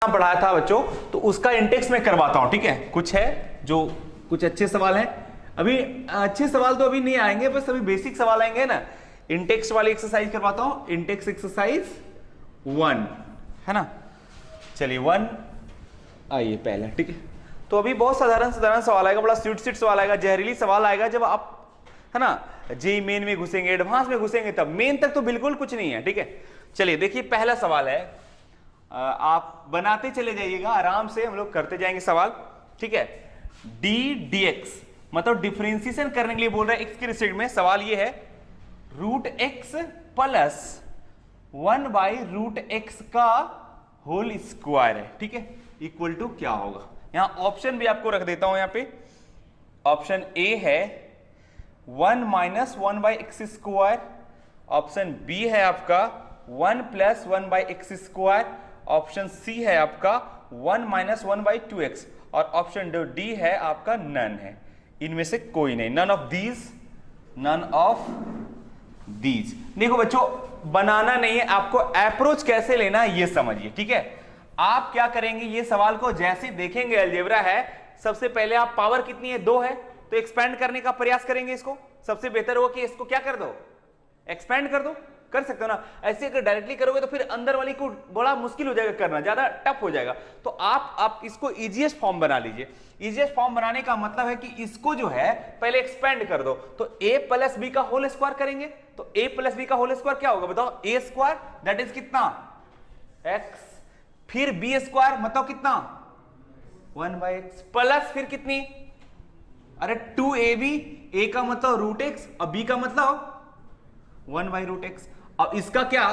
पढ़ाया था बच्चों, तो उसका इंडेक्स में करवाता हूं, ठीक है। कुछ है जो कुछ अच्छे सवाल हैं, अभी अच्छे सवाल तो अभी नहीं आएंगे, बस अभी बेसिक सवाल आएंगे ना। इंडेक्स वाली एक्सरसाइज करवाता हूं, इंडेक्स एक्सरसाइज 1 है ना। चलिए 1 आइए पहला, ठीक है। तो अभी बहुत साधारण साधारण सवाल आएगा, बड़ा स्वीट सवाल आएगा, जहरीली सवाल आएगा जब आप है ना जेई मेन में घुसेंगे, एडवांस में घुसेंगे, तब मेन तक तो बिल्कुल कुछ नहीं है, ठीक है। चलिए देखिए पहला सवाल है, आप बनाते चले जाइएगा, आराम से हम लोग करते जाएंगे सवाल, ठीक है। डी डी एक्स मतलब डिफरेंशिएशन करने के लिए बोल रहा है एक्स के रिस्पेक्ट में। सवाल ये है root x plus 1 by root x का होल स्क्वायर है, ठीक है, इक्वल टू क्या होगा। यहां ऑप्शन भी आपको रख देता हूं, यहां पे ऑप्शन ए है 1 minus 1 by x square, option B है आपका 1 plus 1 by x square, option C है आपका 1 माइनस 1 बाई 2x, और ऑप्शन डी है आपका नन है। इनमें से कोई नहीं, none of these, none of these. देखो बच्चों बनाना नहीं है, आपको अप्रोच कैसे लेना है ये समझिए, ठीक है। आप क्या करेंगे, ये सवाल को जैसे देखेंगे अलजेब्रा है, सबसे पहले आप पावर कितनी है 2 है तो एक्सपेंड करने का प्रयास करेंगे। इसको सबसे बेहतर होगा कि इसको क्या कर दो, एक्सपेंड कर दो, कर सकते हो ना। ऐसे अगर डायरेक्टली करोगे तो फिर अंदर वाली को बड़ा मुश्किल हो जाएगा करना, ज्यादा टफ हो जाएगा। तो आप इसको इजीएस्ट फॉर्म बना लीजिए। इजीएस्ट फॉर्म बनाने का मतलब है कि इसको जो है पहले एक्सपेंड कर दो, तो a प्लस बी का होल स्क्वायर करेंगे, तो a प्लस बी का होल स्क्वायर क्या होगा बताओ, a स्क्वायर दैट इज कितना x, फिर b स्क्वायर मतलब कितना 1 बाई एक्स, प्लस फिर कितनी, अरे 2ab, a का मतलब रूट एक्स और b का मतलब 1 बाई रूट एक्स। अब इसका क्या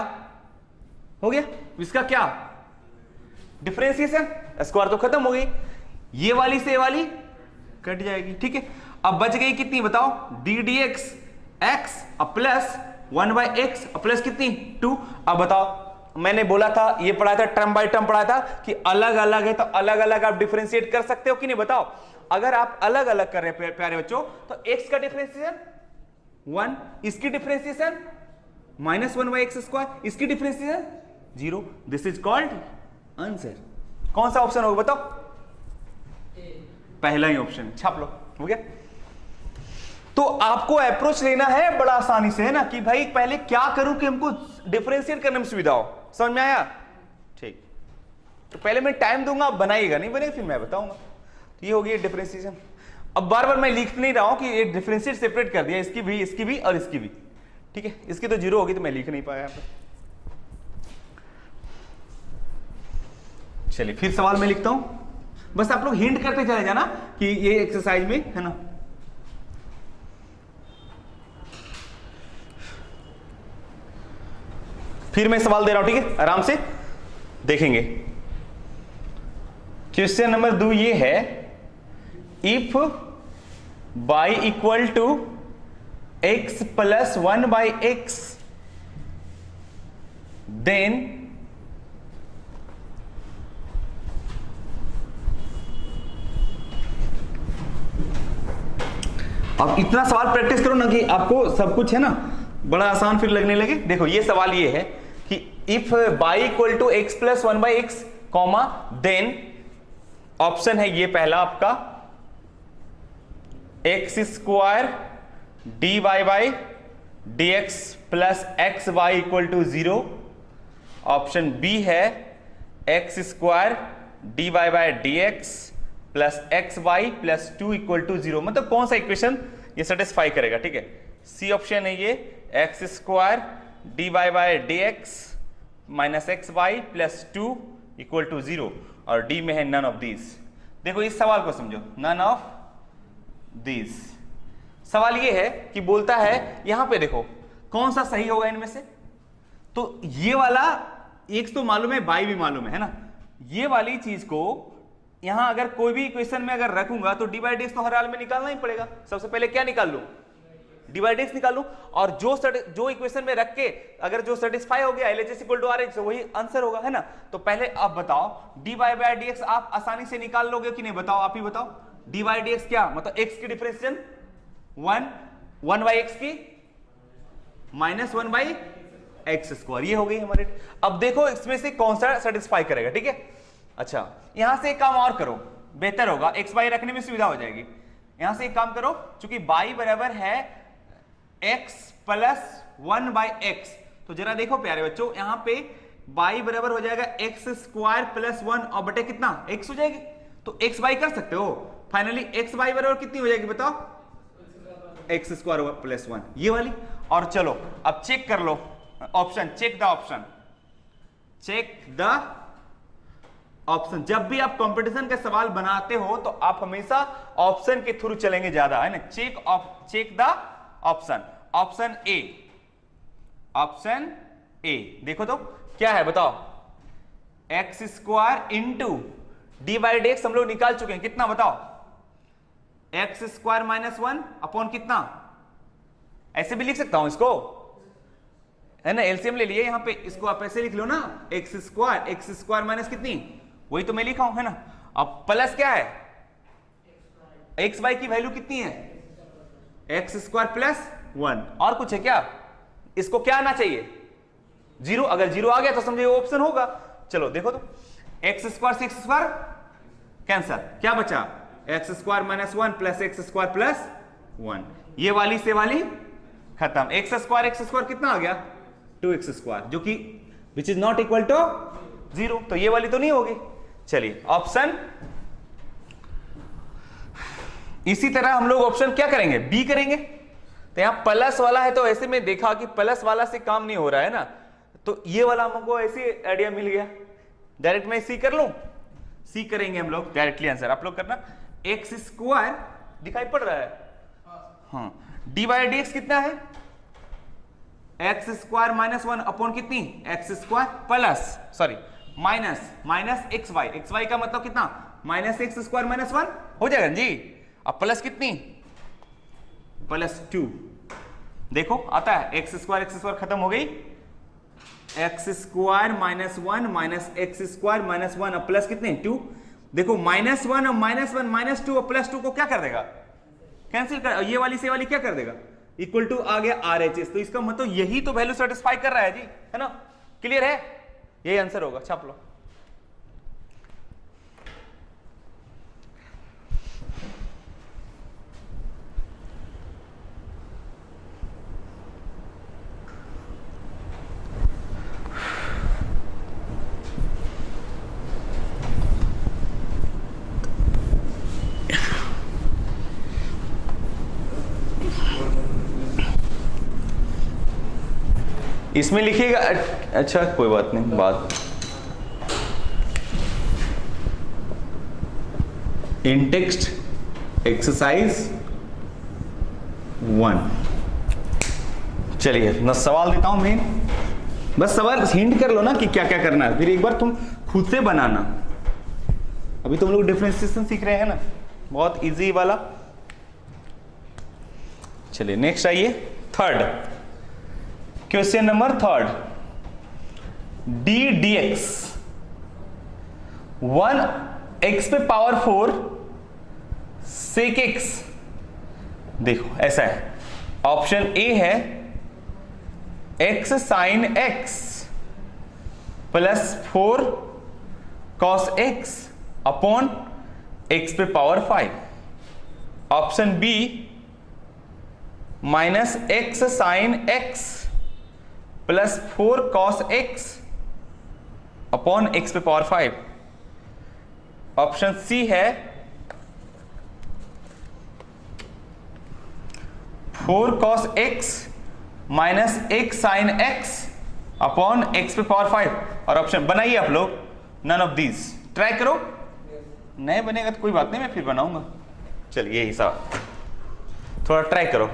हो गया, इसका क्या डिफरेंशिएशन, स्क्वायर तो खत्म हो गई, ये वाली से ये वाली कट जाएगी, ठीक है। अब बच गई कितनी बताओ, D D x x plus 1 by x plus कितनी 2। अब बताओ मैंने बोला था, ये पढ़ाया था टर्म बाय टर्म पढ़ाया था कि अलग अलग है तो अलग अलग आप डिफरेंशिएट कर सकते हो कि नहीं बताओ। अगर आप अलग अलग कर रहे हैं प्यारे बच्चों, तो एक्स का डिफरेंशिएशन 1, इसकी differentiation minus 1 by x square, इसकी differentiation 0। This is called answer. कौन सा ऑप्शन होगा बताओ, पहला ही ऑप्शन, छाप लो, हो गया। तो आपको अप्रोच लेना है बड़ा आसानी से, है ना, कि भाई पहले क्या करूं कि हमको डिफरेंशिएट करने में सुविधा हो। समझ में आया, ठीक। तो पहले मैं टाइम दूंगा, आप बनाइएगा, नहीं बनेगा फिर मैं बताऊंगा। तो ये हो गया डिफरेंशिएशन। अब बार बार मैं लिख नहीं रहा हूं कि ये डिफरेंशिएट सेपरेट कर दिया, इसकी भी और इसकी भी, ठीक है। इसकी तो 0 होगी तो मैं लिख नहीं पाया यहां पर। चलिए फिर सवाल में लिखता हूं, बस आप लोग हिंट करते चले जाना कि ये एक्सरसाइज में है ना। फिर मैं सवाल दे रहा हूं, ठीक है, आराम से देखेंगे। क्वेश्चन नंबर 2 ये है, if y equal to x plus 1 by x then अब इतना सवाल प्रैक्टिस करो ना कि आपको सब कुछ है ना बड़ा आसान फिर लगने लगे। देखो ये सवाल ये है कि if y equal to x plus 1 by x comma then option है ये पहला आपका x square dy by dx plus x y equal to 0, option B है x square dy by dx plus x y plus 2 equal to 0। मतलब कौन सा equation ये satisfy करेगा, ठीक है। सी ऑप्शन है ये x square D Y by D x minus x y plus 2 equal to 0, और डी में है नन ऑफ दीज। देखो इस सवाल को समझो, नन ऑफ दीज। सवाल ये है कि बोलता है यहां पे देखो कौन सा सही होगा इनमें से, तो ये वाला एक्स तो मालूम है, बाई भी मालूम है ना। ये वाली चीज को यहां अगर कोई भी इक्वेशन में अगर रखूंगा तो डी बाई डी एक्स तो हर हाल में निकालना ही पड़ेगा। सबसे पहले क्या निकाल लूं, डी बाई डी एक्स निकाल लूं, और जो इक्वेशन में रख के अगर जो सेटिस्फाई हो गया LHS इक्वल टू RH, तो वही आंसर होगा, है ना। तो पहले आप बताओ डी बाई डी एक्स आप आसानी से निकाल लोगे कि नहीं, बताओ आप ही बताओ। डी बाई डी एक्स क्या मतलब, एक्स की डिफरेंशिएशन 1 बाई एक्स की माइनस 1 बाई एक्स स्क्वायर, ये हो गई हमारे। अब देखो इसमें से कौन सा सेटिस्फाई करेगा, ठीक है। अच्छा यहां से एक काम और करो, बेहतर होगा, एक्स वाई रखने में सुविधा हो जाएगी। यहां से एक काम करो, चूंकि y बराबर है x प्लस 1 बाई एक्स, तो जरा देखो प्यारे बच्चों, यहां पे y बराबर हो जाएगा एक्स स्क्वायर प्लस 1 और बटे कितना x हो जाएगी, तो x y कर सकते हो। फाइनली x y बराबर कितनी हो जाएगी बताओ, एक्स स्क्वायर प्लस 1, ये वाली। और चलो अब चेक कर लो option, check the option, check the option. जब भी आप कंपटीशन के सवाल बनाते हो तो आप हमेशा ऑप्शन के थ्रू चलेंगे ज्यादा, है ना। Check the option, option A, option A देखो तो क्या है बताओ, x square into D by D x हम लोग निकाल चुके हैं, कितना बताओ, एक्स स्क्वायर माइनस 1 अपॉन कितना, ऐसे भी लिख सकता हूं इसको, है ना, एलसीएम ले लिए यहां पे, इसको आप ऐसे लिख लो ना, एक्स स्क्वायर माइनस कितनी, वही तो मैं लिखा हूं, है ना। अब प्लस क्या है, एक्स वाई की वैल्यू कितनी है, एक्स स्क्वायर प्लस 1, और कुछ है क्या, इसको क्या आना चाहिए, 0, अगर 0 आ गया तो समझिए ऑप्शन होगा। चलो देखो तो, एक्स स्क्वायर 6 स्क्वायर कैंसल, क्या बचा, x square minus 1 plus x square plus 1, ये वाली से वाली खत्म, एक्स स्क्वायर कितना आ गया 2x स्क्वायर, जो कि which is not equal to 0, तो ये वाली तो नहीं होगी। चलिए ऑप्शन, इसी तरह हम लोग ऑप्शन क्या करेंगे, बी करेंगे। तो यहां प्लस वाला है, तो ऐसे में देखा कि प्लस वाला से काम नहीं हो रहा है ना, तो ये वाला हमको ऐसे आइडिया मिल गया, डायरेक्ट मैं सी कर लूं, सी करेंगे हम लोग डायरेक्टली आंसर, आप लोग करना। एक्स स्क्वायर दिखाई पड़ रहा है, हाँ, डी बाई डी एक्स कितना है, एक्स स्क्वायर माइनस 1 अपॉन कितनी, x square plus sorry minus x y का मतलब कितना, माइनस एक्स स्क्वायर माइनस 1 हो जाएगा जी। अब प्लस कितनी, प्लस 2, देखो आता है, एक्स स्क्वायर खत्म हो गई, x square minus 1 minus x square minus 1 अब प्लस कितने 2, देखो माइनस 1 और माइनस 1 माइनस 2 और प्लस 2 को क्या कर देगा, कैंसिल कर, ये वाली से वाली क्या कर देगा, इक्वल टू आ गया RHS, तो इसका मतलब यही तो वैल्यू सेटिस्फाई कर रहा है जी, है ना, क्लियर है, यही आंसर होगा, छाप लो। इसमें लिखिएगा, अच्छा कोई बात नहीं, बात इन टेक्स्ट एक्सरसाइज 1। चलिए मैं सवाल देता हूं, मेन बस सवाल हिंट कर लो ना कि क्या क्या करना है, फिर एक बार तुम खुद से बनाना। अभी तुम लोग डिफरेंशिएशन सीख रहे हैं ना, बहुत इजी वाला। चलिए नेक्स्ट आइए, third question number third, d D x 1 x पे पावर 4 सेक एक्स, देखो ऐसा है, ऑप्शन ए है x sine x plus 4 cos x upon x पे power 5, option B minus x sine x plus 4 cos x upon x पे power 5, option C है 4 cos x minus x sine x upon x पे power 5, और option बनाइए आप लोग, none of these, try करो, नहीं बनेगा तो कोई बात नहीं, मैं फिर बनाऊंगा। चलिए यही सब थोड़ा ट्राई करो।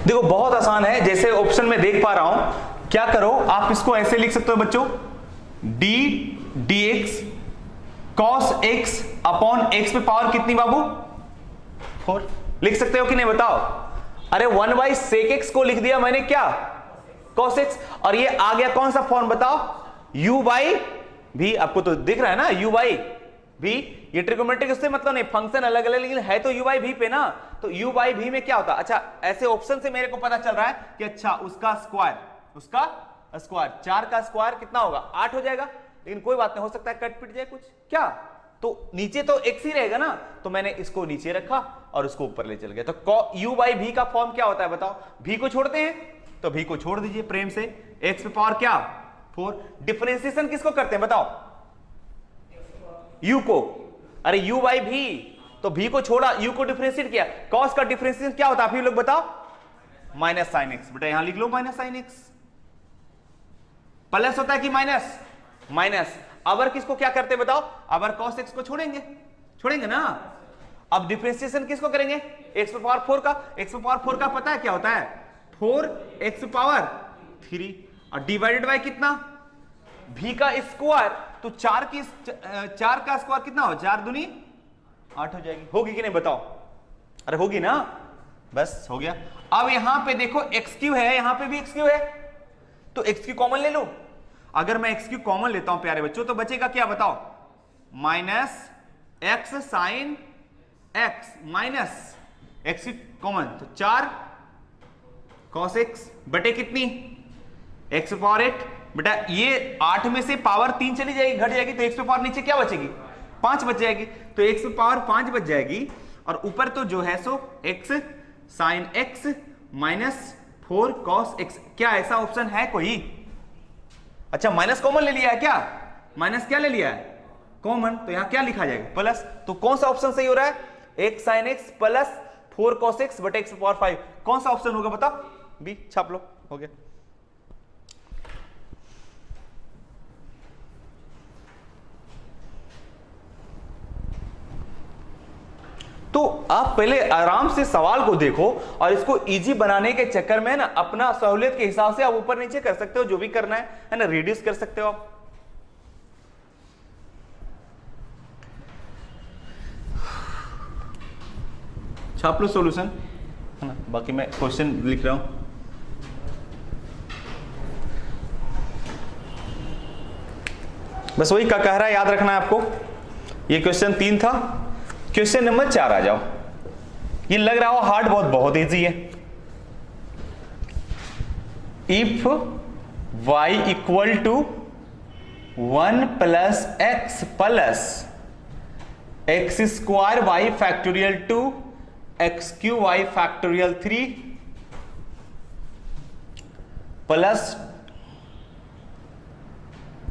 देखो बहुत आसान है, जैसे ऑप्शन में देख पा रहा हूं, क्या करो आप इसको ऐसे लिख सकते हो बच्चों, D D x cos x upon x पे पावर कितनी बाबू 4, लिख सकते हो कि नहीं बताओ। अरे 1 बाई सेक एक्स को लिख दिया मैंने क्या cos x, और ये आ गया कौन सा फॉर्म बताओ, u बाई v, आपको तो दिख रहा है ना u बाई v, ये ट्रिगोनोमेट्रिक उससे मतलब नहीं, फंक्शन अलग अलग लेकिन है तो u बाई v पे ना, तो u बाई v में क्या होता है, अच्छा ऐसे ऑप्शन से मेरे को पता चल रहा है कि अच्छा उसका स्क्वायर, उसका स्क्वायर 4 का स्क्वायर कितना होगा 8 हो जाएगा, लेकिन कोई बात नहीं, हो सकता है कट पिट जाए कुछ, क्या तो नीचे तो x ही रहेगा ना, तो मैंने इसको नीचे रखा और उसको ऊपर ले चल गया, तो u बाई v का फॉर्म क्या होता है बताओ, v को छोड़ते हैं तो v को छोड़ दीजिए प्रेम से, x पे पावर क्या 4, डिफरेंशिएशन किसको करते हैं बताओ, u को, अरे u बाई v, तो v को छोड़ा u को डिफरेंशिएट किया, cos का डिफरेंशिएशन क्या होता है आप ही लोग बताओ, माइनस साइन एक्स, बेटा यहां लिख लो माइनस साइन एक्स, प्लस होता है कि माइनस, माइनस, अबर किसको क्या करते हैं बताओ, अबर cos x को छोड़ेंगे, छोड़ेंगे ना, अब डिफरेंशिएशन किसको करेंगे, x पे पावर 4 का, x पे पावर 4 का पता है क्या होता है 4x पे पावर 3 और डिवाइडेड बाय कितना v का स्क्वायर, तो 4 का स्क्वायर कितना हो, 4 दूनी 8 हो जाएगी, होगी कि नहीं बताओ, अरे होगी ना, बस हो गया। अब यहां पे देखो x क्यू है, यहां पे भी x क्यू है, तो x क्यू कॉमन ले लो, अगर मैं x क्यू कॉमन लेता हूं प्यारे बच्चों तो बचेगा क्या बताओ, minus x sine x, minus x Q common, तो 4 cos x बटे कितनी x पावर 8, बेटा ये 8 में से पावर 3 चली जाएगी, घट जाएगी, तो x पे पावर नीचे क्या बचेगी 5 बच जाएगी, तो x पे पावर 5 बच जाएगी, और ऊपर तो जो है सो x sine x minus 4 cos x, क्या ऐसा ऑप्शन है कोई, अच्छा माइनस कॉमन ले लिया है क्या, माइनस क्या ले लिया है कॉमन, तो यहां क्या लिखा जाएगा प्लस, तो कौन सा ऑप्शन सही हो रहा है, x sine x plus 4 cos x बटे x पावर 5, कौन सा ऑप्शन होगा बताओ, बी, छाप लो, हो गया। तो आप पहले आराम से सवाल को देखो और इसको इजी बनाने के चक्कर में ना अपना सहूलियत के हिसाब से आप ऊपर नीचे कर सकते हो, जो भी करना है ना, रिड्यूस कर सकते हो आप। छाप लो सॉल्यूशन, है ना, बाकी मैं क्वेश्चन लिख रहा हूं। बस वही का कह रहा है, याद रखना है आपको, ये क्वेश्चन 3 था, क्वेश्चन नंबर 4 आ जाओ, ये लग रहा हो हार्ड, बहुत इजी है। If y equal to 1 plus x plus x square y factorial 2 x q y factorial 3 plus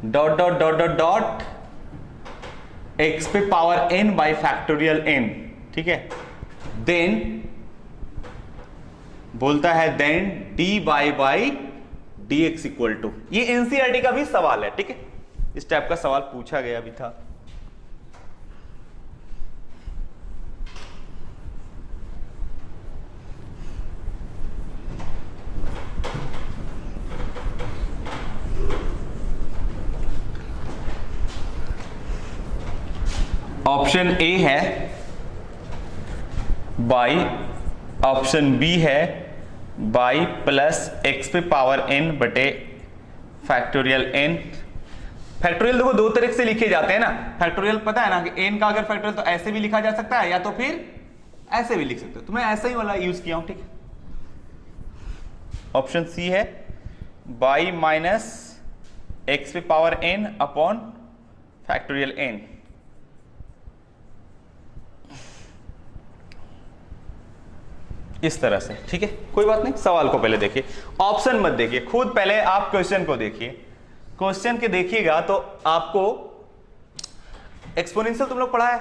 dot dot dot dot dot x पे power n by factorial n, ठीक है, देन बोलता है then dy by dx equal to, ये NCERT का भी सवाल है, ठीक है, इस टाइप का सवाल पूछा गया भी था। ऑप्शन ए है बाई, ऑप्शन बी है बाई प्लस एक्स पे पावर n बटे फैक्टोरियल n। फैक्टोरियल देखो दो तरीके से लिखे जाते हैं ना, फैक्टोरियल पता है ना कि n का अगर फैक्टोरियल तो ऐसे भी लिखा जा सकता है या तो फिर ऐसे भी लिख सकते हो, तो मैं ऐसा ही वाला यूज किया हूं, ठीक है। ऑप्शन सी है बाई माइनस एक्स पे power n upon factorial n, इस तरह से, ठीक है, कोई बात नहीं। सवाल को पहले देखिए, ऑप्शन मत देखिए, खुद पहले आप क्वेश्चन को देखिए, क्वेश्चन के देखिएगा तो आपको एक्सपोनेंशियल तुम लोग पढ़ा है,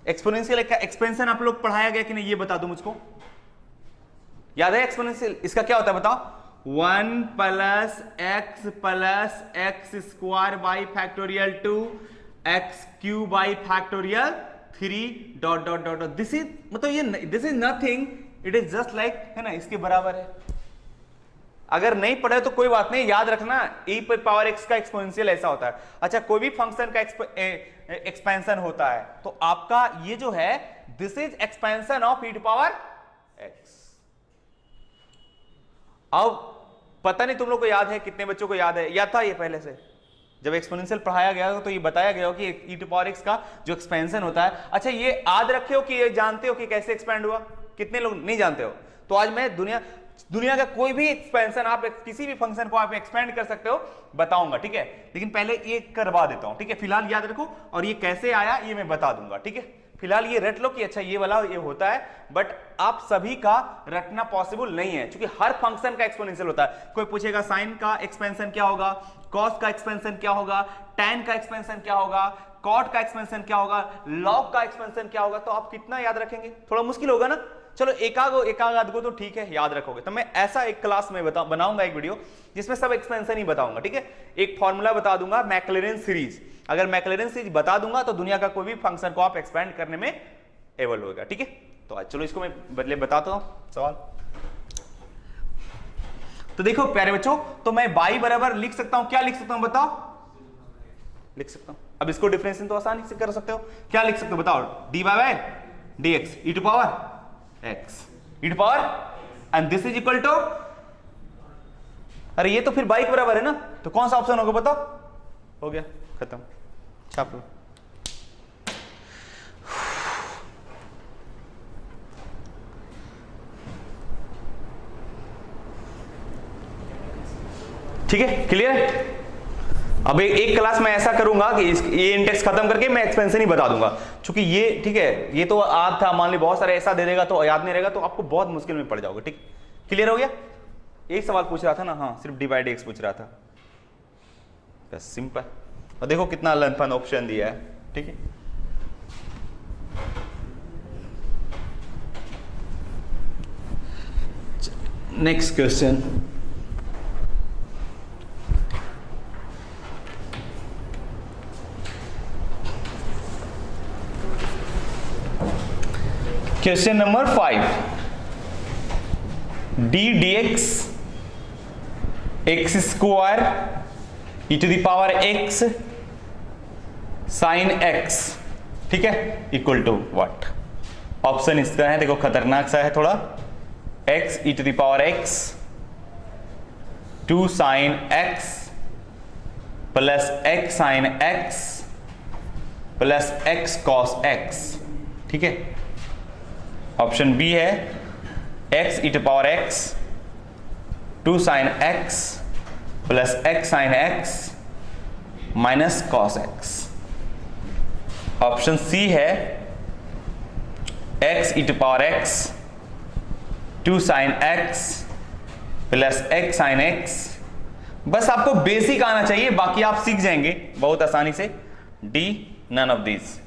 एक्सपोनेंशियल का एक्सपेंशन आप लोग पढ़ाया गया कि नहीं, ये बता दो मुझको, याद है एक्सपोनेंशियल इसका क्या होता है बताओ, 1 plus x square by factorial 2 x cube by factorial 3 dot dot dot, this is मतलब ये this is nothing, it is just like, है ना, इसके बराबर है। अगर नहीं पढ़े तो कोई बात नहीं, याद रखना e पे पावर x का एक्सपोनेंशियल ऐसा होता है। अच्छा, कोई भी फंक्शन का एक्सपेंशन होता है तो आपका ये जो है this is expansion of e to power x। अब पता नहीं तुम लोग को याद है, कितने बच्चों को याद है, याद था ये पहले से जब एक्सपोनेंशियल पढ़ाया गया तो ये बताया गया हो कि ई टू पावर एक्स का जो एक्सपेंशन होता है। अच्छा ये याद रखे हो कि ये जानते हो कि कैसे एक्सपेंड हुआ, कितने लोग नहीं जानते हो? तो आज मैं दुनिया का कोई भी एक्सपेंशन, आप किसी भी फंक्शन को आप एक्सपेंड कर सकते हो बताऊंगा, ठीक है। लेकिन पहले ये करवा देता हूं, ठीक है। फिलहाल याद रखो, और ये कैसे आया ये मैं बता दूंगा, ठीक है। फिलहाल ये रट लो कि अच्छा ये वाला ये होता है, बट आप सभी का रटना पॉसिबल नहीं है, क्योंकि हर फंक्शन का एक्सपोनेंशियल होता है। कोई पूछेगा साइन का एक्सपेंशन क्या होगा, कॉस का एक्सपेंशन क्या होगा, टैन का एक्सपेंशन क्या होगा, कॉट का एक्सपेंशन क्या होगा, लॉग का एक्सपेंशन क्या होगा, तो आप कितना याद रखेंगे? थोड़ा मुश्किल होगा ना। चलो एकाग को तो ठीक है याद रखोगे। तो मैं ऐसा एक क्लास में बनाऊंगा एक वीडियो जिसमें सब एक्सपेंशन ही बताऊंगा, ठीक है। एक फॉर्मूला बता दूंगा मैक्लेरेन सीरीज, अगर मैक्लेरेन सीरीज बता दूंगा तो दुनिया का कोई भी फंक्शन को आप एक्सपेंड करने में एबल होगा, ठीक है। तो आज चलो इसको मैं बदले बताता हूं सवाल। तो देखो प्यारे बच्चों, तो मैं y बराबर लिख सकता हूं, क्या लिख सकता हूं बताओ? लिख सकता हूं। अब इसको डिफरेंशिएशन तो आसानी से कर सकते हो, क्या लिख सकते हो बताओ? dy by dx e to power x e to power and this is equal to, अरे ये तो फिर y के बराबर है ना, तो कौन सा ऑप्शन होगा बताओ? हो गया, खत्म, छाप लो। ठीक है, क्लियर है? अब एक क्लास में ऐसा करूंगा कि ये इंडेक्स खत्म करके मैं एक्सपेंशन ही बता दूंगा, क्योंकि ये ठीक है, ये तो याद था, मान ली बहुत सारे ऐसा दे देगा तो याद नहीं रहेगा, तो आपको बहुत मुश्किल में पड़ जाओगे, ठीक। क्लियर हो गया? एक सवाल पूछ रहा था ना, हाँ सिर्फ डिवाइड एक्स पूछ रहा था, बस सिंपल। और देखो कितना लंफन ऑप्शन दिया है, ठीक है। Next question, question number 5, d dx x square e to the power x sine x, ठीक है, इक्वल टू व्हाट? ऑप्शन इसका है, देखो खतरनाक सा है थोड़ा, x e to the power x 2 sine x plus x sine x plus x cos x, ठीक है। ऑप्शन बी है x e to power x 2 sine x plus x sine x minus cos x। Option C है x e to power x 2 sine x plus x sine x। बस आपको basic आना चाहिए, बाकी आप सीख जाएंगे बहुत आसानी से। D none of this,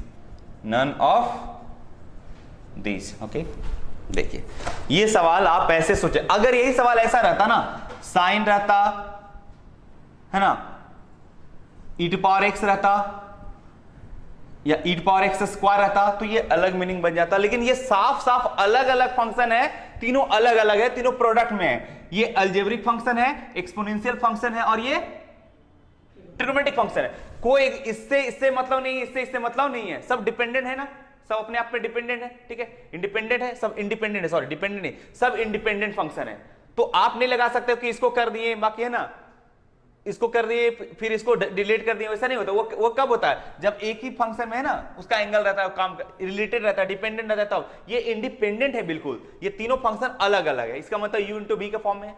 none of this, okay. देखिए ये सवाल आप ऐसे सोचे, अगर यही सवाल ऐसा रहता ना, साइन रहता है ना, e टू पावर x रहता या e to power x square रहता तो ये अलग मीनिंग बन जाता। लेकिन ये साफ साफ अलग अलग फंक्शन है, तीनों अलग अलग है, तीनों प्रोडक्ट में है। ये अलजेब्रिक फंक्शन है, एक्सपोनेंशियल फंक्शन है, और ये ट्रिग्नोमेट्रिक फंक्शन है। कोई इससे मतलब नहीं, इससे मतलब नहीं है, सब डिपेंडेंट है ना, सब अपने आप में डिपेंडेंट है, ठीक है। इंडिपेंडेंट है, सब इंडिपेंडेंट है, सॉरी डिपेंडेंट नहीं, सब इंडिपेंडेंट फंक्शन है। तो आप नहीं लगा सकते हो कि इसको कर दिए बाकी है ना, इसको कर दिए फिर इसको डिलीट कर दिए, वैसा नहीं होता। वो कब होता है? जब एक ही फंक्शन में है ना, उसका एंगल रहता है, काम रिलेटेड रहता है, डिपेंडेंट रहता है, तब ये इंडिपेंडेंट है बिल्कुल। ये तीनों फंक्शन अलग अलग है, इसका मतलब u इंटू बी के फॉर्म में,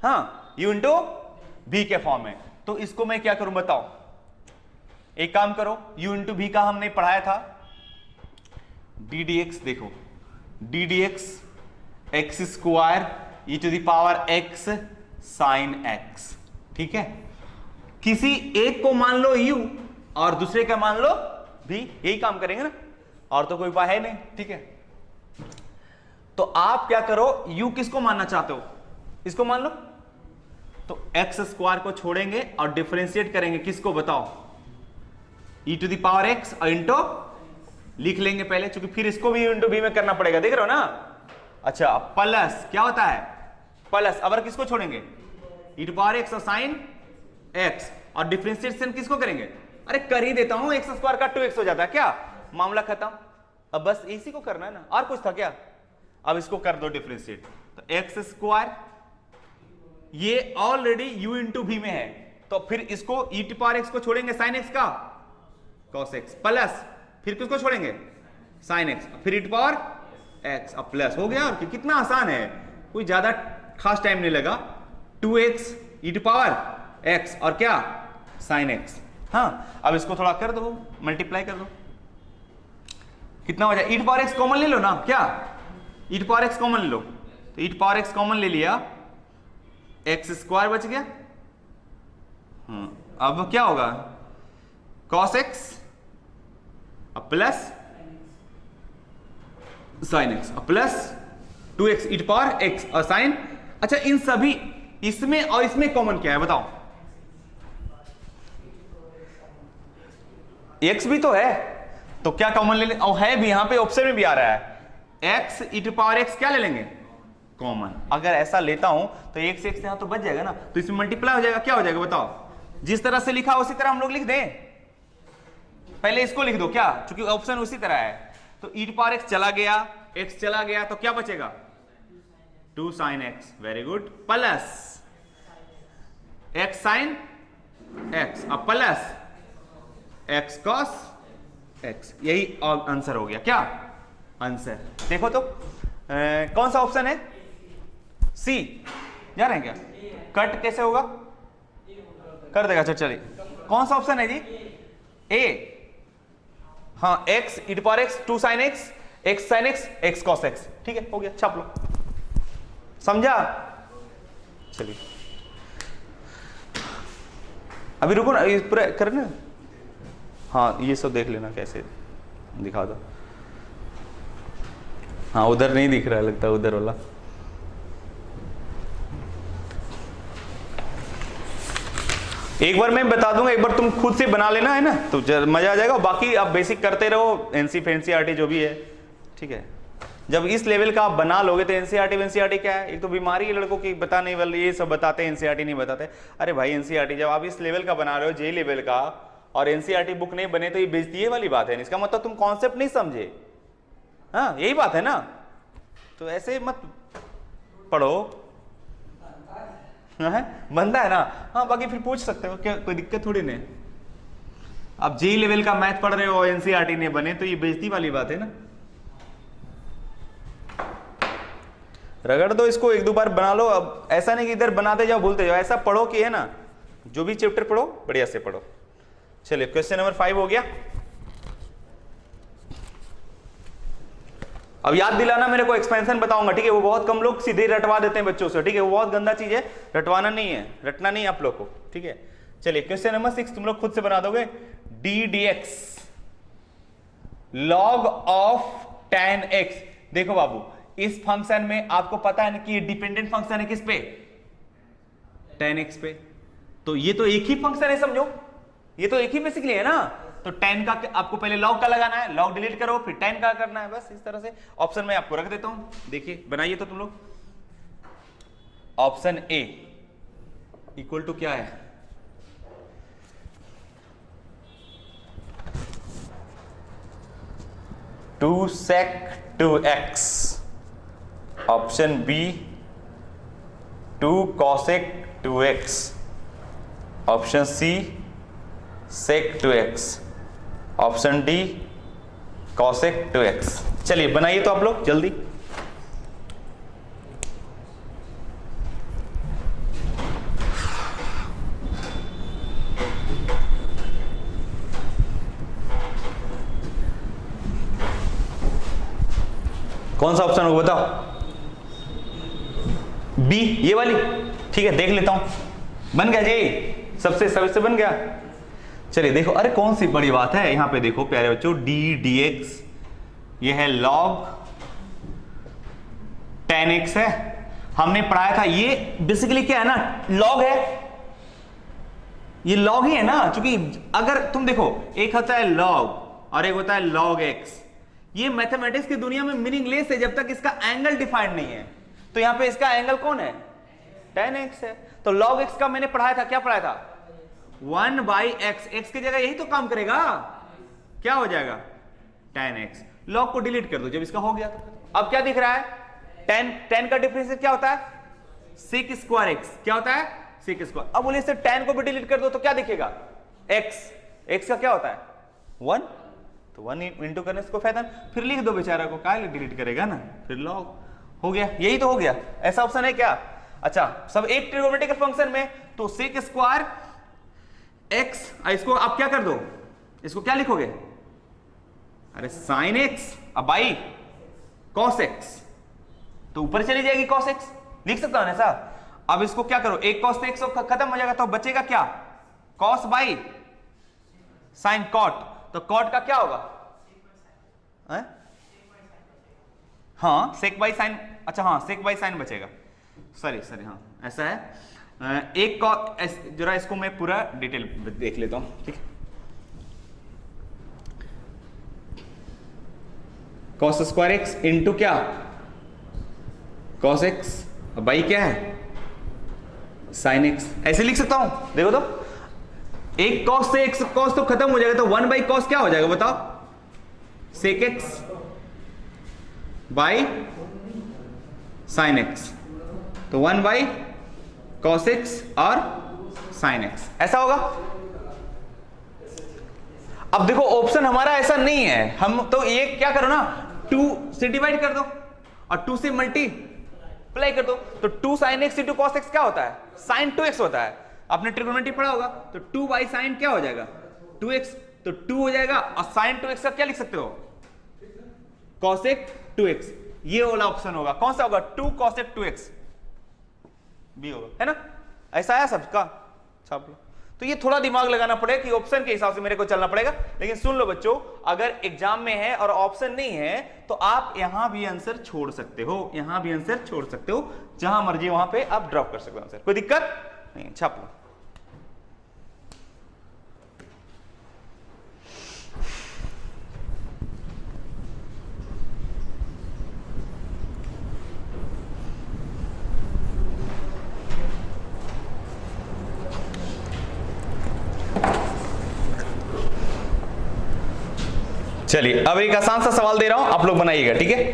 हाँ u इंटू बी के फॉर्म में। तो इसको मैं क्या करूं बताओ? एक काम करो, u इंटू बी का हमने पढ़ाया था डी डी एक्स, देखो D D x x square E to the power x sine x, ठीक है। किसी एक को मान लो u और दूसरे का मान लो v, यही काम करेंगे ना, और तो कोई उपाय है नहीं, ठीक है। तो आप क्या करो, u किसको मानना चाहते हो? इसको मान लो, तो x स्क्वायर को छोड़ेंगे और डिफरेंशिएट करेंगे, किसको बताओ? e to the power x और इंटू लिख लेंगे पहले, क्योंकि फिर इसको भी इंटू बी में करना पड़ेगा, देख रहे हो ना। अच्छा प्लस क्या होता है? प्लस, अब किसको छोड़ेंगे? e टू पावर x और साइन x, और डिफरेंशिएशन किसको करेंगे? अरे कर ही देता हूं, x स्क्वायर का 2x हो जाता है, क्या मामला खत्म। अब बस इसी को करना है ना, और कुछ था क्या? अब इसको कर दो डिफरेंशिएट, तो x स्क्वायर ये ऑलरेडी u इंटू v में है, तो फिर इसको e टू पावर x को छोड़ेंगे sin x का cos x प्लस फिर किसको छोड़ेंगे sin x, फिर e टू पावर x, अब प्लस हो गया। और कितना आसान है, कोई ज्यादा खास टाइम नहीं लगा। 2x e to power x और क्या sin x। हाँ अब इसको थोड़ा कर दो, मल्टीप्लाई कर दो, कितना हो जाए e to power x common ले लो ना, क्या e to power x common ले लो, तो e to power x common ले लिया, x स्क्वायर बच गया। अब क्या होगा cos x अब प्लस sin x अब plus 2x e to power x और sin। अच्छा इन सभी इसमें और इसमें कॉमन क्या है बताओ, x भी तो है, तो क्या कॉमन ले लें, और है भी, यहां पे ऑप्शन में भी आ रहा है x e to power x क्या ले लेंगे कॉमन। अगर ऐसा लेता हूं तो एक से x यहां तो बच जाएगा ना, तो इसमें मल्टीप्लाई हो जाएगा, क्या हो जाएगा बताओ, जिस तरह से लिखा उसी तरह हम लोग लिख दें, पहले इसको लिख दो क्या, क्योंकि ऑप्शन उसी तरह है। तो e टू पावर x चला गया, x चला गया, तो क्या बचेगा 2 sin x, very good, plus x sin x अब प्लस x cos x, यही आंसर हो गया। क्या आंसर देखो तो कौन सा ऑप्शन है, सी जा रहे हैं क्या, कट कैसे होगा कर देगा, चलिए कौन सा ऑप्शन है जी, ए। हाँ x e to power x 2 sin x, x sin x, x cos x, ठीक है हो गया, छाप लो, समझा। चलिए अभी रुको ना, इस पूरा करना, हाँ ये सब देख लेना कैसे दिखा दो। हाँ उधर नहीं दिख रहा है लगता, उधर वाला एक बार मैं बता दूंगा, एक बार तुम खुद से बना लेना है ना, तो मजा आ जाएगा। बाकी आप बेसिक करते रहो, एनसीईआरटी जो भी है, ठीक है। जब इस लेवल का आप बना लोगे तो एनसीईआरटी क्या है, एक तो बीमारी है लड़कों की, बताने वाले ये सब बताते हैं, एनसीईआरटी नहीं बताते। अरे भाई एनसीईआरटी जब आप इस लेवल का बना रहे हो, जे लेवल का, और एनसीईआरटी बुक नहीं बने तो ये बेइज्जती वाली बात है, इसका मतलब तुम कॉन्सेप्ट नहीं समझे। हाँ यही बात है ना, तो ऐसे मत पढ़ो, बनता है ना। हाँ बाकी फिर पूछ सकते हो, क्या कोई दिक्कत थोड़ी नहीं। आप जे लेवल का मैथ पढ़ रहे हो, एनसीईआरटी नहीं बने, तो ये बेइज्जती वाली बात है ना। रगड़ दो इसको, एक दो बार बना लो। अब ऐसा नहीं कि इधर बनाते जाओ भूलते जाओ, ऐसा पढ़ो कि है ना, जो भी चैप्टर पढ़ो बढ़िया से पढ़ो। चलिए क्वेश्चन नंबर 5 हो गया। अब याद दिलाना मेरे को, एक्सपेंशन बताऊंगा, ठीक है। वो बहुत कम लोग सीधे रटवा देते हैं बच्चों से, ठीक है, वो बहुत गंदा चीज है, रटवाना नहीं है, रटना नहीं आप लोग को, ठीक है। चलिए क्वेश्चन नंबर 6 तुम लोग खुद से बना दोगे। D dx log of tan x। देखो बाबू, इस फंक्शन में आपको पता है ना कि ये डिपेंडेंट फंक्शन है किस पे, tan x पे, तो ये तो एक ही फंक्शन है, समझो ये तो एक ही बेसिकली है ना। तो tan का आपको पहले log का लगाना है, log डिलीट करो, फिर tan का करना है, बस इस तरह से। ऑप्शन में आपको रख देता हूं, देखिए बनाइए तो तुम लोग। ऑप्शन ए इक्वल टू क्या है, two sec 2x। Option B 2 cosec 2x। Option C sec 2x। Option D cosec 2x। चलिए बनाइए तो आप लोग जल्दी। कौन सा ऑप्शन होगा बताओ, बी ये वाली, ठीक है देख लेता हूं। बन गया जी, सबसे बन गया। चलिए देखो, अरे कौन सी बड़ी बात है, यहां पे देखो प्यारे बच्चों, डी dx ये है log tan x है, हमने पढ़ाया था। ये बेसिकली क्या है ना, log है, ये log ही है ना, क्योंकि अगर तुम देखो एक होता है log और एक होता है log x। ये मैथमेटिक्स की दुनिया में मीनिंगलेस है जब तक इसका एंगल डिफाइंड नहीं है। तो यहां पे इसका एंगल कौन है, tan x है। तो log x का मैंने पढ़ाया था, क्या पढ़ाया था, 1/x, x की जगह यही तो काम करेगा, क्या हो जाएगा tan x। log को डिलीट कर दो जब इसका हो गया। अब क्या दिख रहा है, tan का डिफरेंशिएट क्या होता है सेक स्क्वायर एक्स क्या होता है, सेक स्क्वायर। अब बोले इससे tan को भी डिलीट कर दो तो क्या दिखेगा, x का क्या होता है 1, तो 1 इंटू करने से कोई फायदा नहीं, फिर लिख दो बेचारा को, क्या डिलीट करेगा ना, फिर log हो गया, यही तो हो गया। ऐसा ऑप्शन है क्या? अच्छा सब एक ट्रिगोनोमेट्रिकल फंक्शन में, तो सेक स्क्वायर एक्स, इसको आप क्या कर दो, इसको क्या लिखोगे, अरे साइन एक्स, अब बाई कॉस एक्स, तो ऊपर चली जाएगी कॉस एक्स, लिख सकता हूं ऐसा। अब इसको क्या करो, एक कॉस से एक खत्म हो जाएगा, तो बचेगा क्या, कॉस बाई साइन कॉट, तो कॉट का क्या होगा, हाँ सेक बाई साइन, अच्छा हाँ सेक बाई साइन बचेगा, सॉरी हाँ ऐसा है। एक जरा इसको मैं पूरा डिटेल देख लेता हूं, ठीक है। कॉस स्क्वायर एक्स इंटू क्या, कॉस एक्स बाई क्या है साइन एक्स, ऐसे लिख सकता हूं, देखो तो एक कॉस से एक कॉस तो खत्म हो जाएगा, तो 1 बाई कॉस क्या हो जाएगा बताओ, sec x by sine x, तो 1 बाई कॉस एक्स और साइन एक्स, ऐसा होगा। अब देखो ऑप्शन हमारा ऐसा नहीं है, हम तो ये क्या करो ना, 2 से डिवाइड कर दो और 2 से मल्टीप्लाई कर दो, तो 2 sign x into cos x क्या होता है, साइन 2x होता है, आपने ट्रिगोनोमेट्री पढ़ा होगा, तो 2 बाई साइन क्या हो जाएगा 2x, तो 2 हो जाएगा, और साइन 2x का क्या लिख सकते हो, कॉसेक 2x, ये वाला ऑप्शन होगा, कौन सा होगा, 2 कॉसेक 2x बी होगा, है ना, ऐसा है सबका, छाप लो। तो ये थोड़ा दिमाग लगाना पड़ेगा कि ऑप्शन के हिसाब से मेरे को चलना पड़ेगा, लेकिन सुन लो बच्चों, अगर एग्जाम में है और ऑप्शन नहीं है तो आप यहां भी आंसर छोड़ सकते हो, यहां भी आंसर छोड़ सकते हो, जहां मर्जी वहां पे आप ड्रॉप कर सकते हो आंसर, कोई दिक्कत नहीं, छाप लो। चलिए अब एक आसान सा सवाल दे रहा हूं, आप लोग बनाइएगा, ठीक है।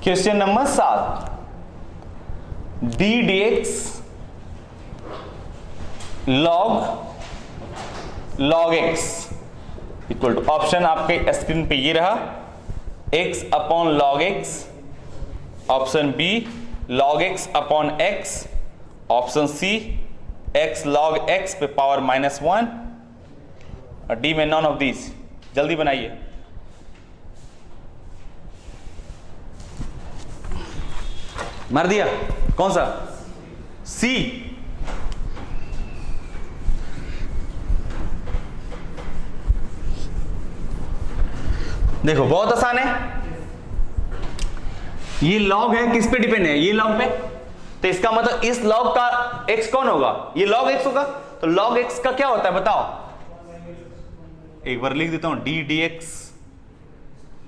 Question number 7, D D x log x equal to, option आपके स्क्रीन पे ये रहा, x upon log x, option B log x upon x, option C x log x पे पावर -1, और डी में नॉन ऑफ दीज। जल्दी बनाइए। मार दिया, कौन सा, सी, देखो बहुत आसान है, ये लॉग है, किस पे डिपेंड है, ये लॉग पे, तो इसका मतलब इस लॉग का x कौन होगा, ये लॉग x होगा, तो लॉग x का क्या होता है बताओ, एक बार लिख देता हूं, D D x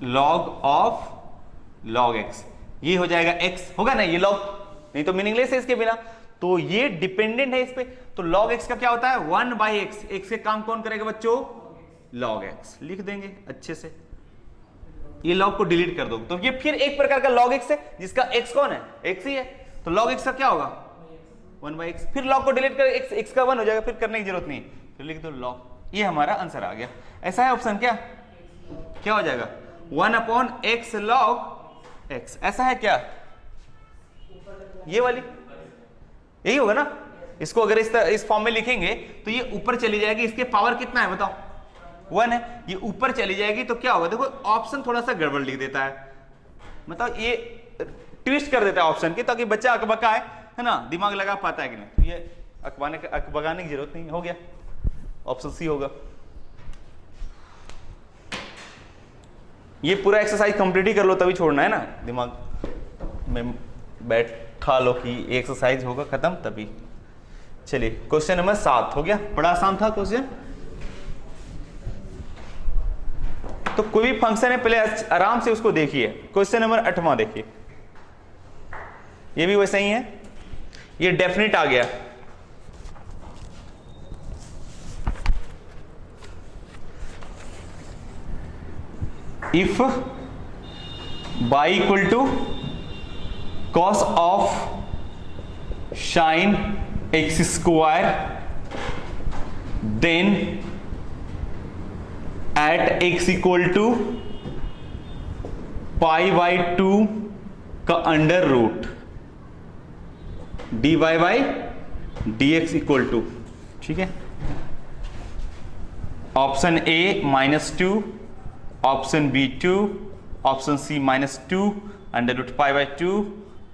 log of log x, ये हो जाएगा x, होगा ना, ये लॉग, नहीं तो मीनिंगलेस है इसके बिना, तो ये डिपेंडेंट है इस पे, तो लॉग x का क्या होता है 1 बाई एक्स, x के काम कौन करेगा बच्चों, लॉग x, लिख देंगे अच्छे से, ये लॉग को डिलीट कर दो, तो ये फिर एक प्रकार का लॉग x है, जिसका x कौन है, x ही है, तो लॉग x का क्या होगा 1 बाई एक्स, फिर लॉग को डिलीट कर x का 1 हो जाएगा, फिर करने की जरूरत नहीं, फिर लिख दो लॉग, ये हमारा आंसर आ गया। ऐसा है ऑप्शन, क्या हो जाएगा 1 अपॉन एक्स लॉग एक्स, ऐसा है क्या, ये वाली यही होगा ना, इसको अगर इस फॉर्म में लिखेंगे तो ये ऊपर चली जाएगी, इसके पावर कितना है बताओ 1 है, ये ऊपर चली जाएगी, तो क्या होगा, देखो ऑप्शन थोड़ा सा गड़बड़ लिख देता है, मतलब ये ट्विस्ट कर देता है ऑप्शन की, ताकि बच्चा अकबका है ना, दिमाग लगा पाता है कि नहीं, तो ये अकबकाने की जरूरत नहीं, हो गया ऑप्शन सी होगा। ये पूरा एक्सरसाइज कंप्लीट ही कर लो तभी छोड़ना है ना, दिमाग में बैठा लो कि एक्सरसाइज होगा खत्म तभी। चलिए क्वेश्चन नंबर 7 हो गया, बड़ा आसान था क्वेश्चन। तो कोई भी फंक्शन है पहले आराम से उसको देखिए। क्वेश्चन नंबर 8वां देखिए, ये भी वैसे ही है, ये डेफिनेट आ गया। If y equal to cos of sine x square, then at x equal to pi by 2 का under root dy by dx equal to, ठीक है। Option A -2, option B 2, option C -2 under root pi by 2,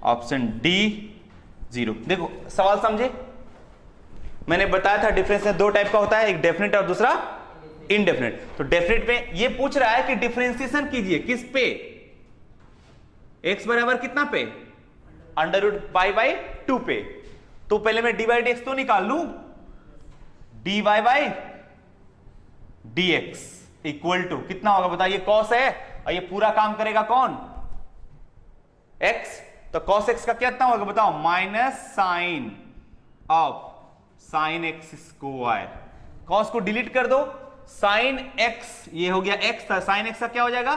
option D 0। देखो सवाल समझे, मैंने बताया था difference दो टाइप का होता है, एक डेफिनेट और दूसरा इनडेफिनेट। तो डेफिनेट में ये पूछ रहा है कि डिफरेंशिएशन कीजिए किस पे, x बराबर कितना पे, अंडर रूट पाई बाई 2 पे। तो पहले मैं डी बाई डी एक्स तो निकाल लूं, D Y by D x equal to कितना होगा बताइए, कॉस है और ये पूरा काम करेगा कौन, x। तो कॉस x का कितना होगा बताओ, minus sine of sine x square. Cos को डिलीट कर दो, साइन x ये हो गया x था, साइन x का क्या हो जाएगा,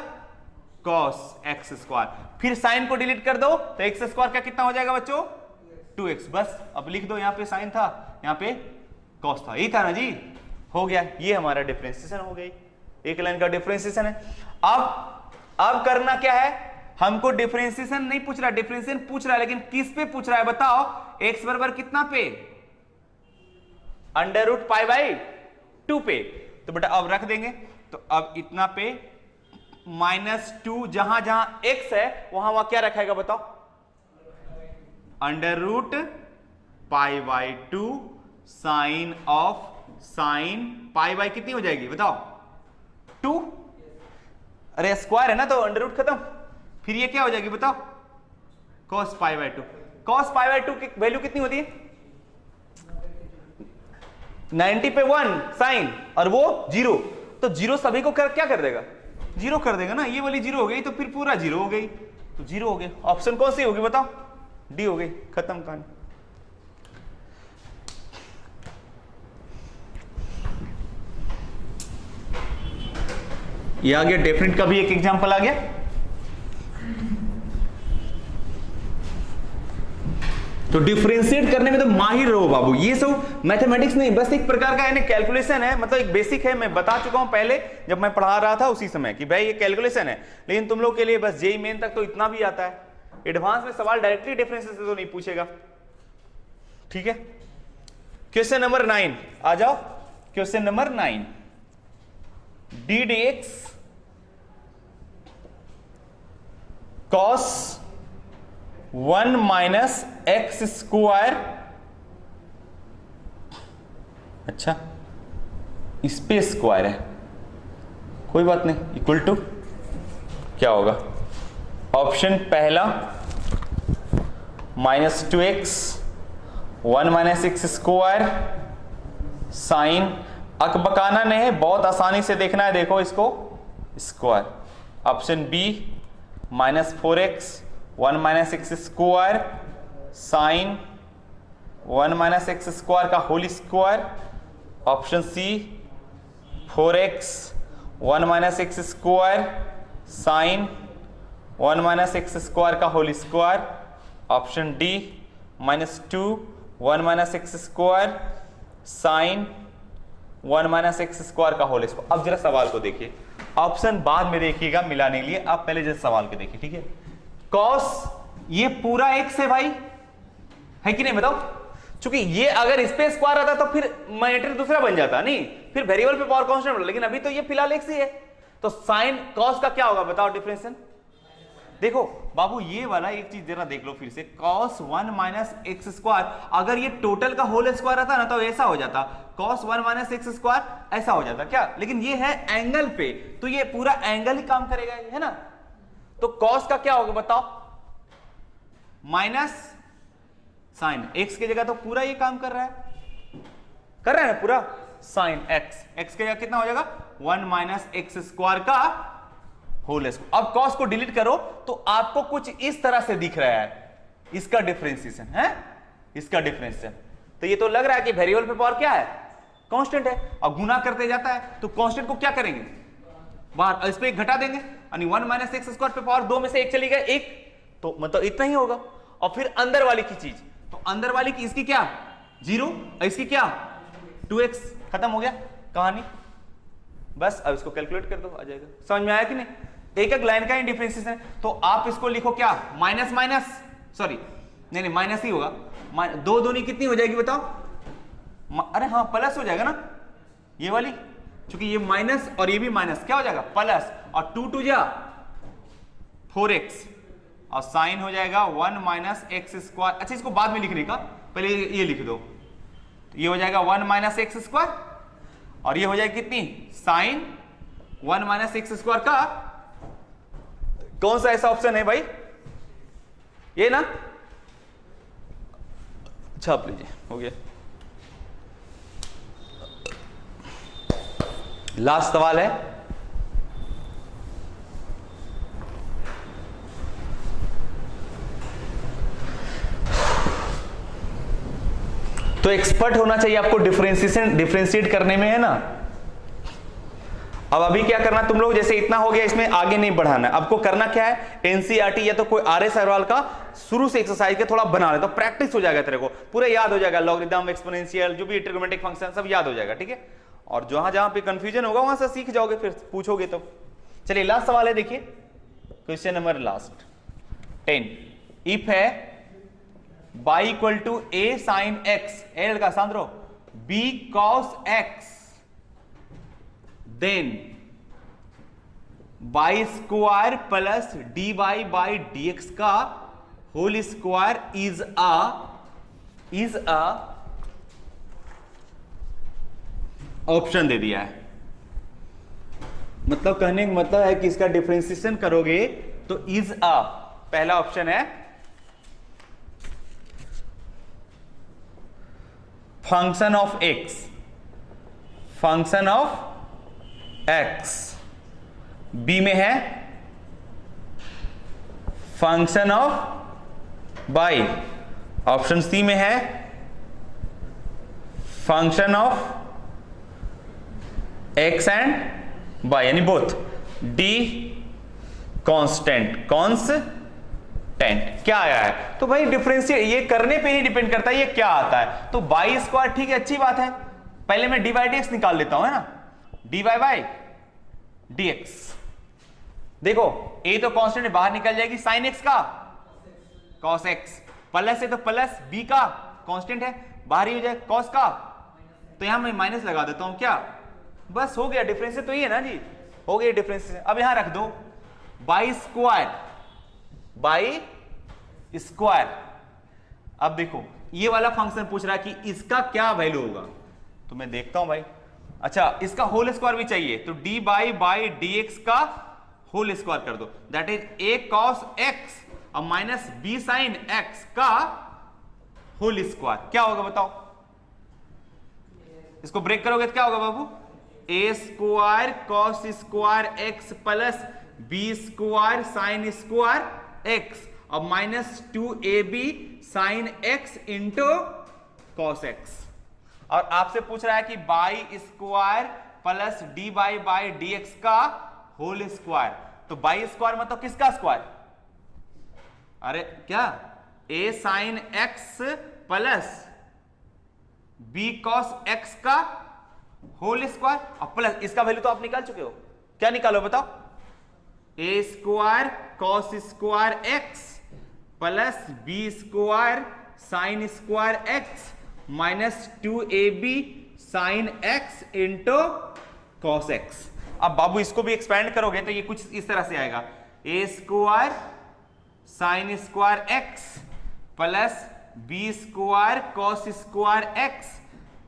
कॉस एक्स स्क्वायर। फिर साइन को डिलीट कर दो तो एक्स स्क्वायर का कितना हो जाएगा बच्चों, 2x। बस अब लिख दो, यहां पे साइन था, यहां पे कॉस था, यही था ना जी, हो गया। ये हमारा डिफरेंशिएशन हो गई, एक लाइन का डिफरेंशिएशन है। अब करना क्या है, हमको डिफरेंशिएशन नहीं पूछ रहा, डिफरेंशिएशन पूछ रहा है, लेकिन किस पे पूछ रहा है बताओ, x बराबर कितना पे, अंडर रूट पाई बाई 2 पे। तो बेटा अब रख देंगे, तो अब इतना पे -2, जहां जहां x है वहां क्या रखेगा बताओ, under root pi by 2 sine of sine pi by कितनी हो जाएगी बताओ, 2। अरे स्क्वायर है ना, तो अंडर रूट खत्म, फिर ये क्या हो जाएगी बताओ, cos pi by 2। cos pi by 2 की वैल्यू कितनी होती है, 90 पे 1 साइन और वो 0, तो 0 सभी को क्या कर देगा, 0 कर देगा ना, ये वाली 0 हो गई तो फिर पूरा 0 हो गई, तो 0 हो गई। ऑप्शन कौन सी होगी बताओ, डी हो गई, खत्म कहानी। ये आ गया, डेफिनेट का भी एक एग्जांपल आ गया। तो डिफरेंशिएट करने में तो माहिर रहो बाबू, ये सब मैथमेटिक्स नहीं, बस एक प्रकार का यानी कैलकुलेशन है, मतलब एक बेसिक है। मैं बता चुका हूं पहले जब मैं पढ़ा रहा था उसी समय कि भाई ये कैलकुलेशन है, लेकिन तुम लोग के लिए बस जेईई मेन तक तो इतना भी आता है, एडवांस में सवाल डायरेक्टली डिफरेंसेस से तो नहीं पूछेगा, ठीक है। क्वेश्चन नंबर 9 आ जाओ, question number 9, D D x cos 1 minus x square, अच्छा इस पे स्क्वायर है, कोई बात नहीं, इक्वल टू क्या होगा, ऑप्शन पहला -2x 1 minus x square sine, अकबकाना नहीं है, बहुत आसानी से देखना है, देखो इसको square. Option B -4x 1 minus x square sine 1 minus x square का whole square. Option C 4x 1 minus x square sine 1 minus x square का whole square. Option D -2 1 minus x square sine 1 minus x square का whole square. अब जरा सवाल को देखिए, option बाद में देखिएगा मिलाने के लिए, आप पहले जरा सवाल को देखिए, ठीक है। कॉस ये पूरा x है भाई, है कि नहीं बताओ, चूंकि ये अगर इस पे स्क्वायर आता तो फिर मैट्रिक्स दूसरा बन जाता, नहीं फिर वेरिएबल पे पावर कांस्टेंट बना, लेकिन अभी तो ये फिलहाल x ही है, तो साइन कॉस का क्या होगा बताओ डिफरेंशिएशन। देखो बाबू ये वाला एक चीज जरा देख लो फिर से, cos 1 माइनस एक्स स्क्वायर, अगर ये टोटल का होल स्क्वायर आता ना तो ऐसा हो जाता, cos 1 माइनस एक्स स्क्वायर ऐसा हो जाता क्या, लेकिन ये है एंगल पे, तो ये पूरा एंगल ही काम करेगा, है ना। तो cos का क्या होगा बताओ, माइनस साइन x की जगह तो पूरा ये काम कर रहा है ना पूरा, साइन x की जगह कितना हो जाएगा 1 माइनस एक्स स्क्वायर का होल स्क्वायर। अब cos को डिलीट करो तो आपको कुछ इस तरह से दिख रहा है, इसका डिफरेंशिएशन है, इसका डिफरेंशिएशन। तो ये तो लग रहा है कि वेरिएबल पे पावर क्या है, कांस्टेंट है, और गुना करते जाता है तो कांस्टेंट को क्या करेंगे बाहर, इस पे एक घटा देंगे, यानी 1 माइनस एक्स स्क्वायर पे पावर 2 में से एक चली गई, एक तो मतलब इतना ही होगा। और फिर अंदर वाली की चीज तो अंदर वाली की इसकी क्या 0 और इसकी क्या 2x, खत्म हो गया कहानी। बस अब इसको कैलकुलेट कर दो, आ जाएगा। समझ में आया कि नहीं? एक एक लाइन का ही डिफरेंशिएशन है। तो आप इसको लिखो क्या माइनस माइनस, सॉरी नहीं माइनस ही होगा, दो दूनी कितनी हो जाएगी बताओ? अरे हाँ प्लस हो जाएगा ना ये वाली, क्योंकि ये माइनस और ये भी माइनस, क्या हो जाएगा प्लस, और 2 2 जा 4x, और साइन हो जाएगा 1 माइनस एक्स स्क्वायर। अच्छा इसको बाद में लिखने का, पहले ये लिख दो। तो ये हो जाएगा 1 माइनस एक्स स्क्वायर, और ये हो जाएगी कितनी साइन 1 माइनस एक्स स्क्वायर का कौन सा ऐसा ऑप्शन है भाई? ये ना, छाप लीजिए, हो गया। लास्ट सवाल है, तो एक्सपर्ट होना चाहिए आपको डिफरेंशिएट करने में, है ना। अब अभी क्या करना तुम लोग, जैसे इतना हो गया, इसमें आगे नहीं बढ़ाना। आपको करना क्या है, एनसीईआरटी या तो कोई आरएस अग्रवाल का शुरू से एक्सरसाइज के थोड़ा बना ले, तो प्रैक्टिस हो जाएगा, तेरे को पूरा याद हो जाएगा, लॉगरिथम, एक्सपोनेंशियल, जो भी ट्रिग्नोमेट्रिक फंक्शन सब याद हो जाएगा, ठीक है। और जहां जहां पे कंफ्यूजन होगा वहां से सीख जाओगे, फिर पूछोगे तो। चलिए लास्ट सवाल है, देखिए क्वेश्चन नंबर लास्ट 10। इफ है y equal to a sine x, ए लड़का सांद्रो b cos x, then y square plus dy by dx का whole square is a option दे दिया है। मतलब कहने का मतलब है कि इसका डिफरेंशिएशन करोगे तो इज अ, पहला ऑप्शन है function of x, function of x, B में है function of y, option C में है function of x and y, यानी बोथ। डी कांस्टेंट, क्या आया है? तो भाई डिफरेंशिएट ये करने पे ही डिपेंड करता है ये क्या आता है। तो y स्क्वायर, ठीक है अच्छी बात है, पहले मैं dy बाई dx निकाल लेता हूं, है ना, dy बाई dx। देखो a तो कांस्टेंट है, बाहर निकल जाएगी, साइन x का cos x, प्लस है तो प्लस b का कांस्टेंट है, बाहर ही हो जाए cos का, तो यहां मैं माइनस लगा देता हूं, क्या बस हो गया। डिफरेंस तो ये है ना जी, हो गया डिफरेंस। अब यहां रख दो बाई स्क्वायर। अब देखो ये वाला फंक्शन पूछ रहा है कि इसका क्या वैल्यू होगा, तो मैं देखता हूं भाई। अच्छा इसका होल स्क्वायर भी चाहिए, तो डी बाई डी एक्स का होल स्क्वायर कर दो, that is a cos x और माइनस बी साइन एक्स का होल स्क्वायर। क्या होगा बताओ? इसको ब्रेक करोगे तो क्या होगा बाबू? A square cos square x plus b square sine square x और minus 2ab sine x into cos x. और आपसे पूछ रहा है कि y square plus d by D x का होल स्क्वायर। तो बाई स्क्वायर मतलब किसका स्क्वायर? अरे क्या, a sine x plus b cos x का होल स्क्वायर और प्लस इसका वैल्यू तो आप निकाल चुके हो, क्या निकालो बताओ? A square cos square x plus b square sine square x minus 2ab sine x into cos x. अब बाबू इसको भी एक्सपेंड करोगे तो ये कुछ इस तरह से आएगा, a square sine square x plus b square cos square x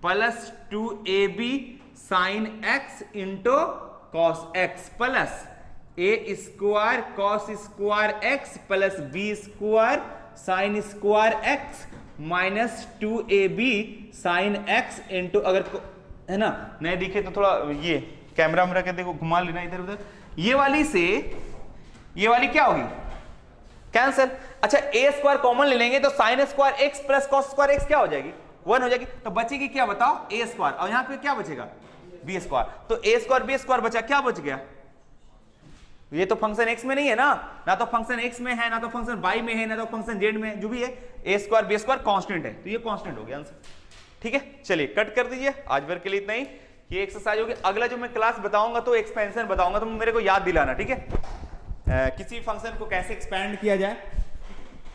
plus 2ab sine x into cos x plus a square cos square x plus b square sine square x minus 2ab sine x into, अगर है ना नहीं दिखे तो थोड़ा ये camera में रख देखो, घुमा लेना इधर उधर, ये वाली से ये वाली क्या होगी? कैंसिल। अच्छा ए स्क्वायर कॉमन ले लेंगे तो sign square x plus cos square x क्या हो जाएगी? 1 हो जाएगी। तो बचेगी क्या बताओ? ए स्क्वायर, और यहां पे क्या बचेगा? B square. तो ए स्क्वायर बी स्क्वायर बचा, क्या बच गया? ये तो फंक्शन एक्स में नहीं है ना, ना तो फंक्शन एक्स में है, ना तो फंक्शन वाई में है, ना तो फंक्शन जेड में है, जो भी है ए स्क्वायर बी स्क्वायर कांस्टेंट है, तो ये कांस्टेंट हो गया आंसर। ठीक है, चलिए कट कर दीजिए, आज भर के लिए इतना ही, ये एक्सरसाइज होगी। अगला जो मैं क्लास बताऊंगा तो एक्सपेंशन बताऊंगा, तो मेरे को याद दिलाना, ठीक है, किसी फंक्शन को कैसे एक्सपेंड किया जाए